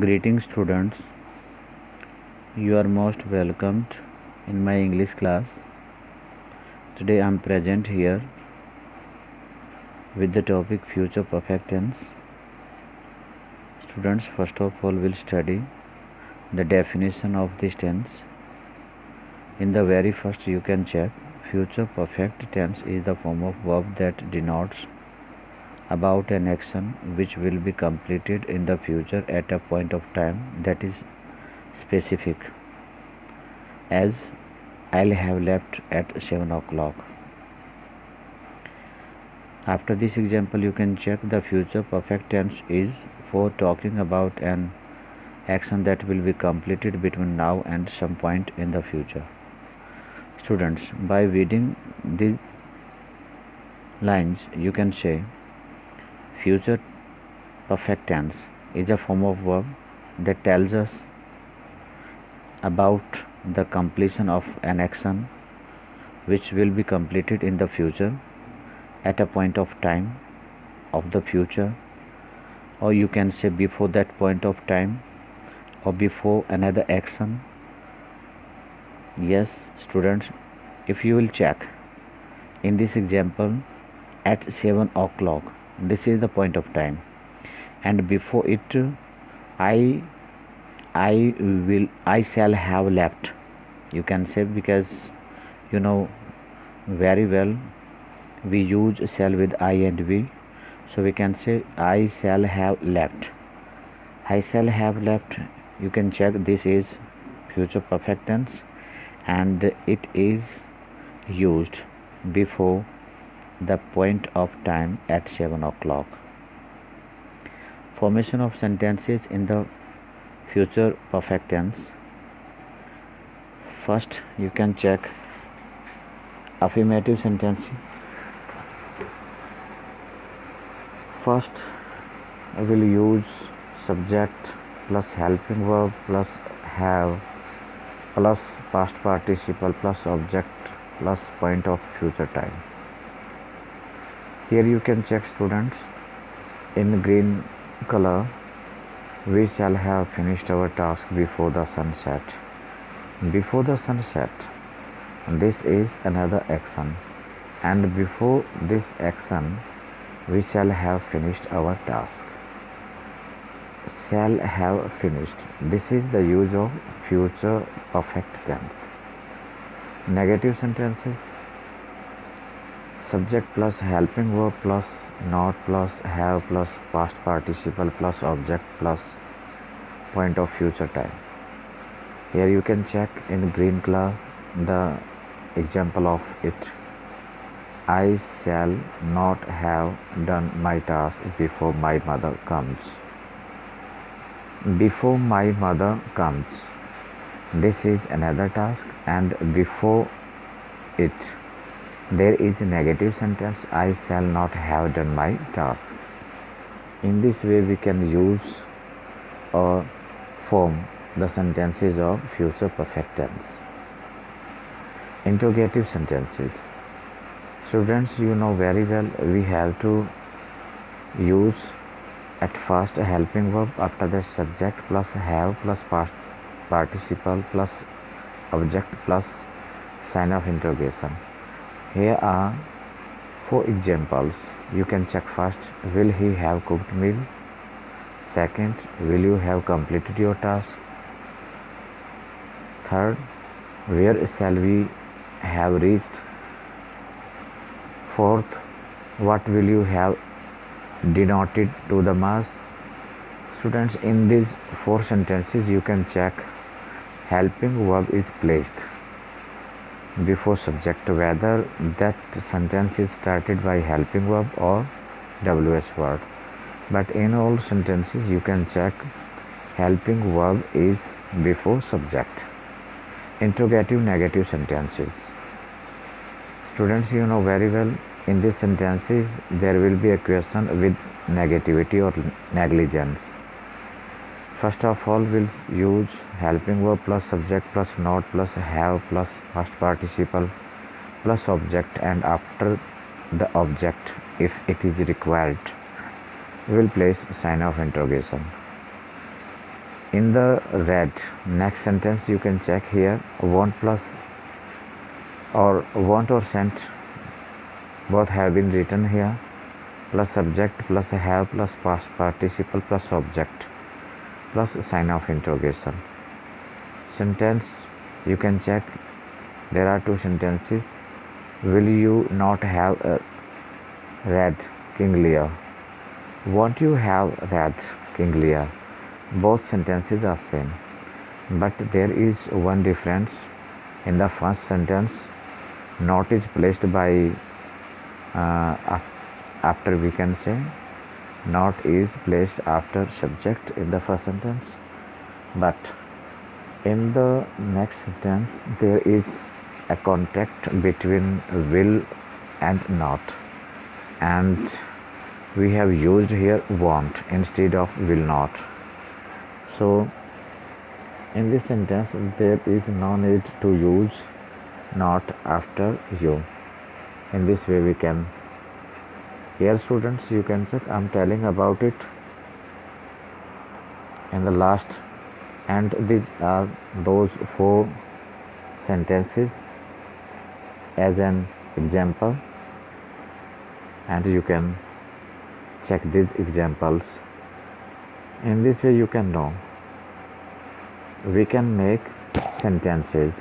Greetings students, you are most welcomed in my English class. Today I am present here with the topic future perfect tense. Students, first of all will study the definition of this tense. In the very first you can check future perfect tense is the form of verb that denotes about an action which will be completed in the future at a point of time that is specific, as I'll have left at 7 o'clock. After this example you can check the future perfect tense is for talking about an action that will be completed between now and some point in the future. Students, by reading these lines you can say future perfect tense is a form of verb that tells us about the completion of an action which will be completed in the future at a point of time of the future, or you can say before that point of time or before another action. Yes students, if you will check in this example at 7 o'clock, this is the point of time, and before it I shall have left, you can say, because you know very well we use shall with I and we, so we can say I shall have left. I shall have left, you can check this is future perfect tense and it is used before the point of time at 7 o'clock. Formation of sentences in the future perfect tense. First you can check affirmative sentence. First I will use subject plus helping verb plus have plus past participle plus object plus point of future time. Here you can check students, in green color we shall have finished our task before the sunset. Before the sunset, this is another action, and before this action we shall have finished our task. Shall have finished, this is the use of future perfect tense. Negative sentences. Subject plus helping verb plus not plus have plus past participle plus object plus point of future time. Here you can check in green color the example of it. I shall not have done my task before my mother comes. Before my mother comes, this is another task, and before it there is a negative sentence, I shall not have done my task. In this way we can use or form the sentences of future perfect tense. Interrogative sentences. Students, you know very well we have to use at first a helping verb, after that subject plus have plus past participle plus object plus sign of interrogation. Here are 4 examples. You can check first, will he have cooked meal? Second, will you have completed your task? Third, where shall we have reached? Fourth, what will you have denoted to the mass? Students, in these 4 sentences you can check helping verb is placed before subject, whether that sentence is started by helping verb or WH word. But in all sentences you can check helping verb is before subject. Interrogative negative sentences. Students, you know very well in these sentences there will be a question with negativity or negligence. First of all we'll use helping verb plus subject plus not plus have plus past participle plus object, and after the object, if it is required, we will place sign of interrogation. In the red next sentence you can check here want plus or want or sent both have been written here, plus subject plus have plus past participle plus object plus sign of interrogation. Sentence you can check there are two sentences. Will you not have read King Lear? Won't you have read King Lear? Both sentences are same, but there is one difference. In the first sentence, not is placed by after, we can say not is placed after subject in the first sentence, but in the next sentence there is a contact between will and not, and we have used here want instead of will not. So in this sentence there is no need to use not after you. In this way we can, here students you can check, I'm telling about it in the last, and these are those 4 sentences as an example, and you can check these examples. In this way you can know we can make sentences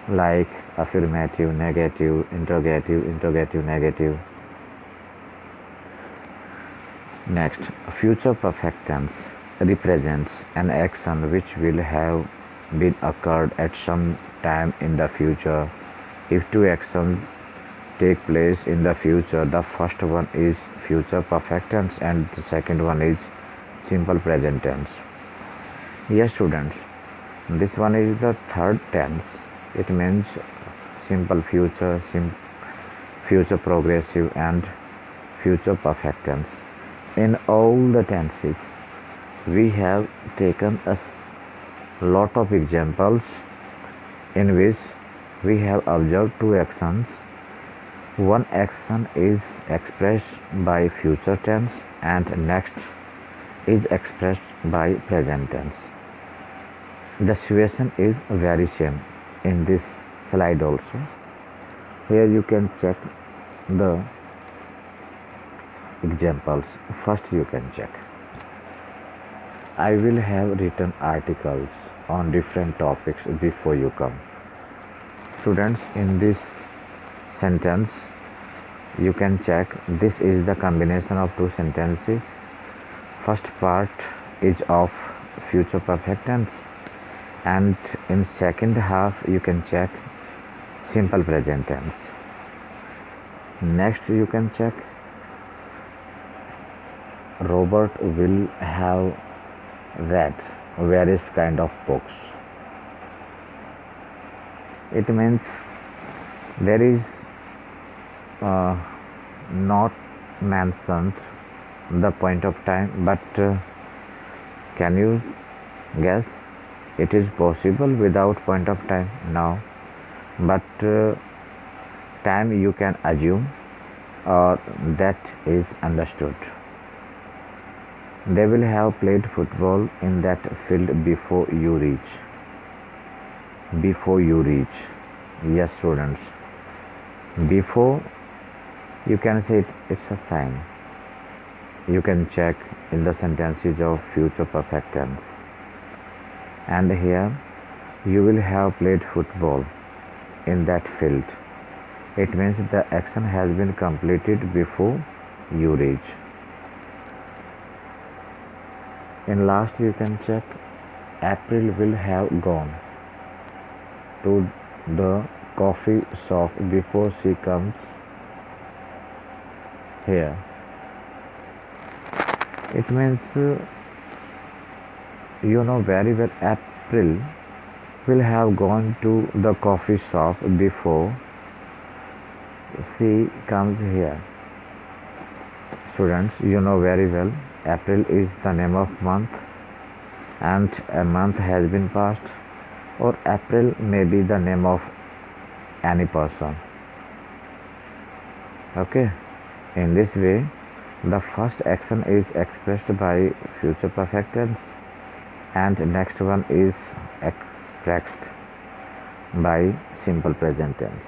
like affirmative, negative, interrogative, interrogative, negative. Next, future perfect tense represents an action which will have been occurred at some time in the future. If 2 actions take place in the future, the first one is future perfect tense and the second one is simple present tense. Yes students, this one is the third tense. It means simple future, future progressive and future perfect tense. In all the tenses we have taken a lot of examples in which we have observed 2 actions. One action is expressed by future tense and next is expressed by present tense. The situation is very same in this slide also. Here you can check the examples. First you can check, I will have written articles on different topics before you come. Students, in this sentence you can check this is the combination of 2 sentences. First part is of future perfect tense and in second half you can check simple present tense. Next you can check Robert will have read various kind of books. It means there is not mentioned the point of time, but can you guess? It is possible without point of time now, but time you can assume or that is understood. They will have played football in that field before you reach. Before you reach. Yes students. Before you can say it's a sign. You can check in the sentences of future perfect tense. And here you will have played football in that field. It means the action has been completed before you reach. In last you can check April will have gone to the coffee shop before she comes here. It means you know very well April will have gone to the coffee shop before she comes here. Students, you know very well April is the name of month and a month has been passed, or April may be the name of any person. Okay, in this way the first action is expressed by future perfect tense And next one is expressed by simple present tense.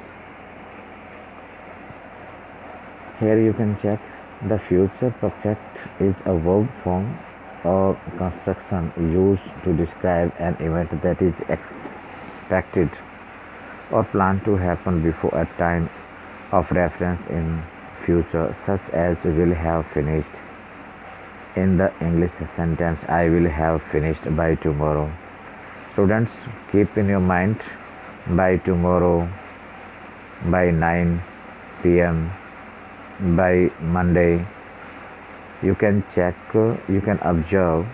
Here you can check the future perfect is a verb form or construction used to describe an event that is expected or planned to happen before a time of reference in future, such as will have finished. In the English sentence, I will have finished by tomorrow. Students, keep in your mind by tomorrow, by 9 p.m., by Monday. You can check, you can observe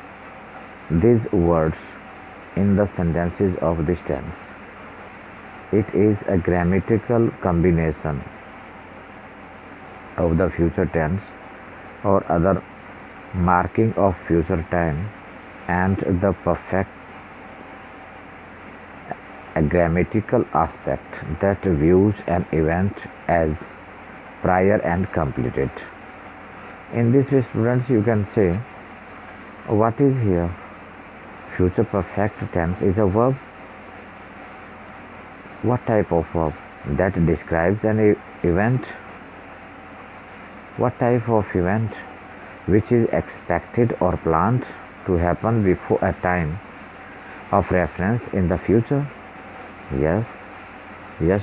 these words in the sentences of this tense. It is a grammatical combination of the future tense or other marking of future time and the perfect, a grammatical aspect that views an event as prior and completed. In this way, students, you can say what is here. Future perfect tense is a verb. What type of verb? That describes an event. What type of event? Which is expected or planned to happen before a time of reference in the future. Yes,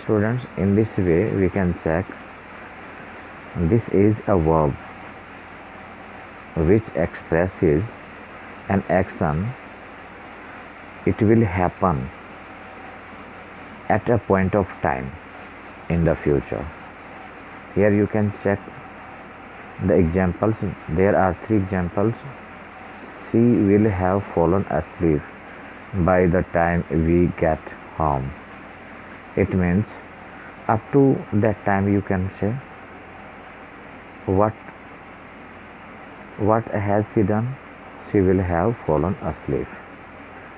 students, in this way we can check this is a verb which expresses an action. It will happen at a point of time in the future. Here you can check the examples. There are 3 examples. She will have fallen asleep by the time we get home. It means up to that time you can say what has she done? She will have fallen asleep.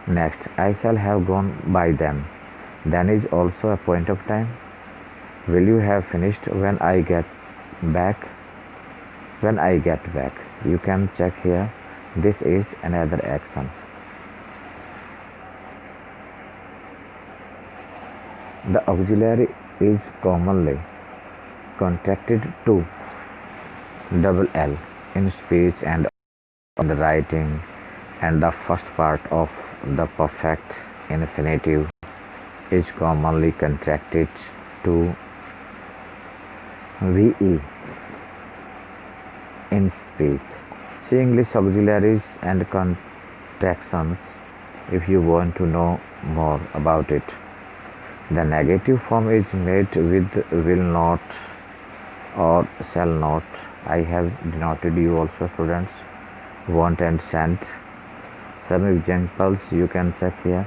Next, I shall have gone by then. Then is also a point of time. Will you have finished when I get back? When I get back. You can check here. This is another action. The auxiliary is commonly contracted to double L in speech and in the writing, and the first part of the perfect infinitive is commonly contracted to VE in speech. See English auxiliaries and contractions if you want to know more about it. The negative form is made with will not or shall not. I have denoted you also, students, want and shan't. Some examples you can check here.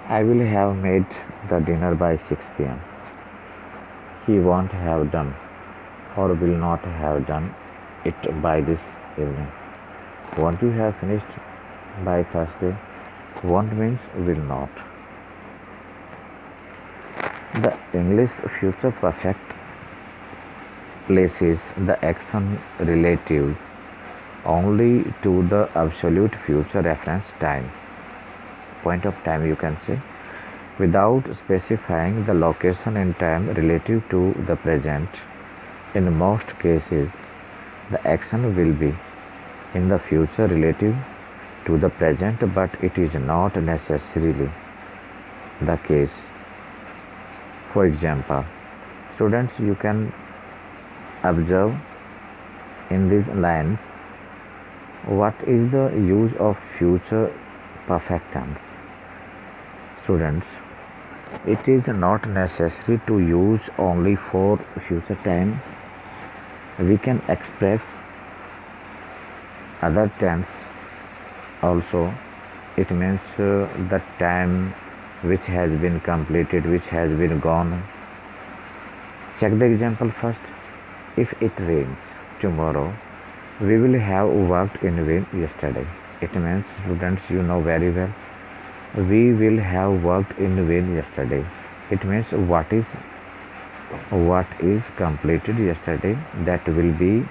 I will have made the dinner by 6 p.m. He won't have done or will not have done it by this evening. Won't you have finished by Thursday? Won't means will not. The English future perfect places the action relative only to the absolute future reference time, point of time you can say, without specifying the location and time relative to the present. In most cases, the action will be in the future relative to the present, but it is not necessarily the case. For example, students, you can observe in these lines what is the use of future perfect tense. Students, it is not necessary to use only for future time. We can express other tense also. It means the time which has been completed, which has been gone. Check the example first. If it rains tomorrow, we will have worked in vain yesterday. It means, students, you know very well, we will have worked in vain yesterday. It means what is completed yesterday, that will be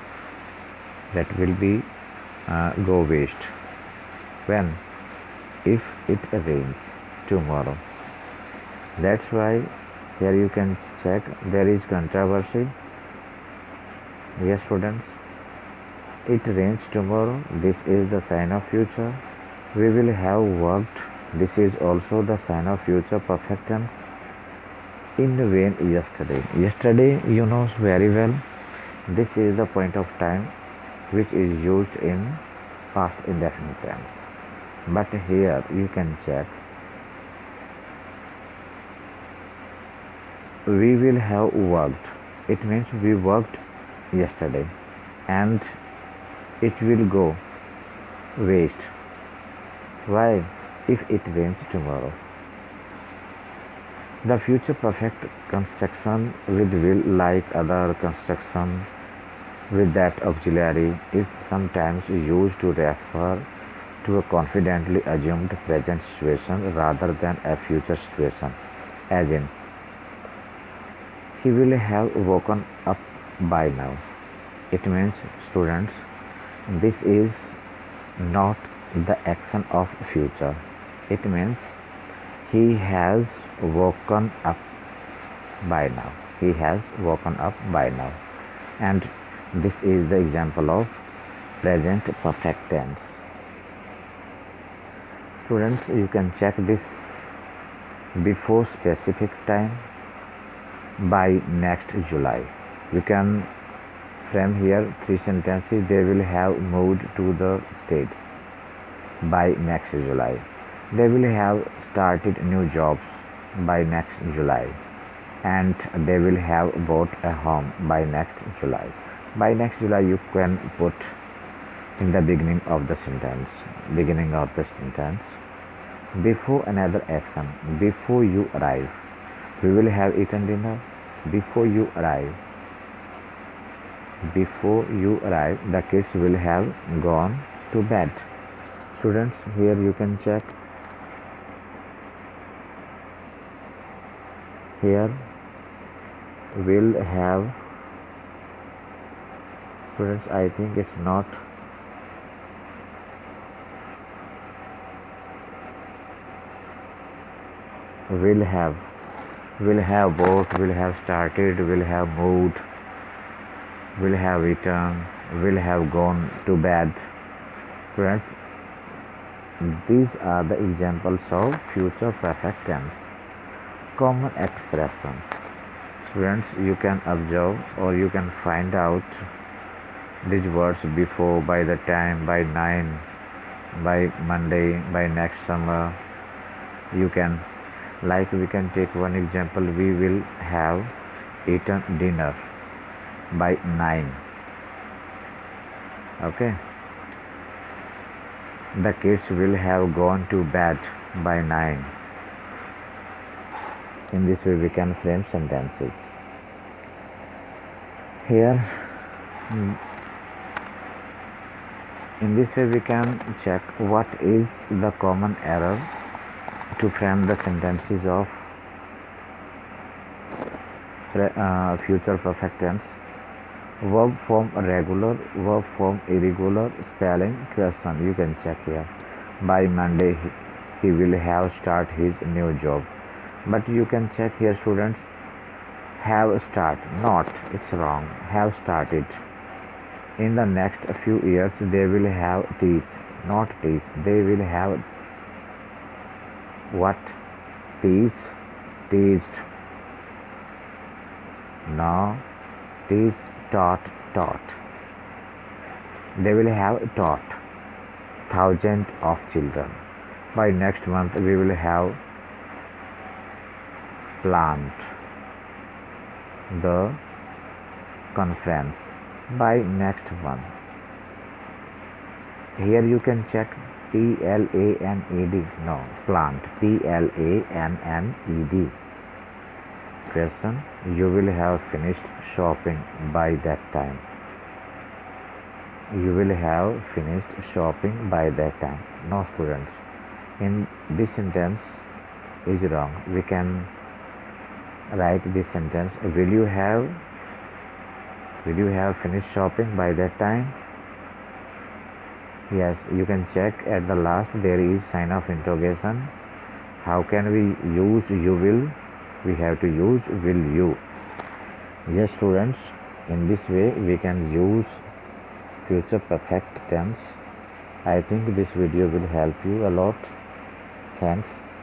go waste. When? if it rains tomorrow? That's why here you can check there is controversy. Yes, students, it rains tomorrow. This is the sign of future. We will have worked. This is also the sign of future perfect tense. In vain yesterday. Yesterday, you know very well. This is the point of time which is used in past indefinite tense. But here you can check. We will have worked. It means we worked yesterday, and it will go waste. Why? If it rains tomorrow. The future perfect construction with will, like other construction with that auxiliary, is sometimes used to refer to a confidently assumed present situation rather than a future situation, as in, he will have woken up by now. It means, students, this is not the action of future. It means he has woken up by now. He has woken up by now. And this is the example of present perfect tense. Students, you can check this before specific time, by next July. You can frame here 3 sentences. They will have moved to the States by next July. They will have started new jobs by next July, and they will have bought a home by next July. By next July you can put in the beginning of the sentence. Before another action. Before you arrive. We will have eaten dinner. Before you arrive. Before you arrive, the kids will have gone to bed. Students, here you can check. Here will have. Students, I think it's not. Will have bought, will have started, will have moved, will have eaten, will have gone to bed. Friends, these are the examples of future perfect tense. Common expressions. Students, you can observe or you can find out these words before, by the time, by 9, by Monday, by next summer. You can, like we can take one example. We will have eaten dinner by 9. Okay. The kids will have gone to bed by 9. In this way we can frame sentences. Here, in this way we can check what is the common error to frame the sentences of future perfect tense. Verb form regular, verb form irregular, spelling, question. You can check here. By Monday he will have start his new job. But you can check here, students. Have start, not, it's wrong. Have started. In the next few years they will have teach, not teach. They will have what? Teach, teached. No, teach, taught. They will have taught thousands of children. By next month we will have planned the conference. By next one. Here you can check PLANED. No, plant. PLANNED. Question. You will have finished shopping by that time. You will have finished shopping by that time. No, students. In this sentence is wrong. We can write this sentence. Will you have finished shopping by that time? Yes, you can check at the last there is sign of interrogation. How can we use you will? We have to use will you. Yes, students, in this way we can use future perfect tense. I think this video will help you a lot. Thanks.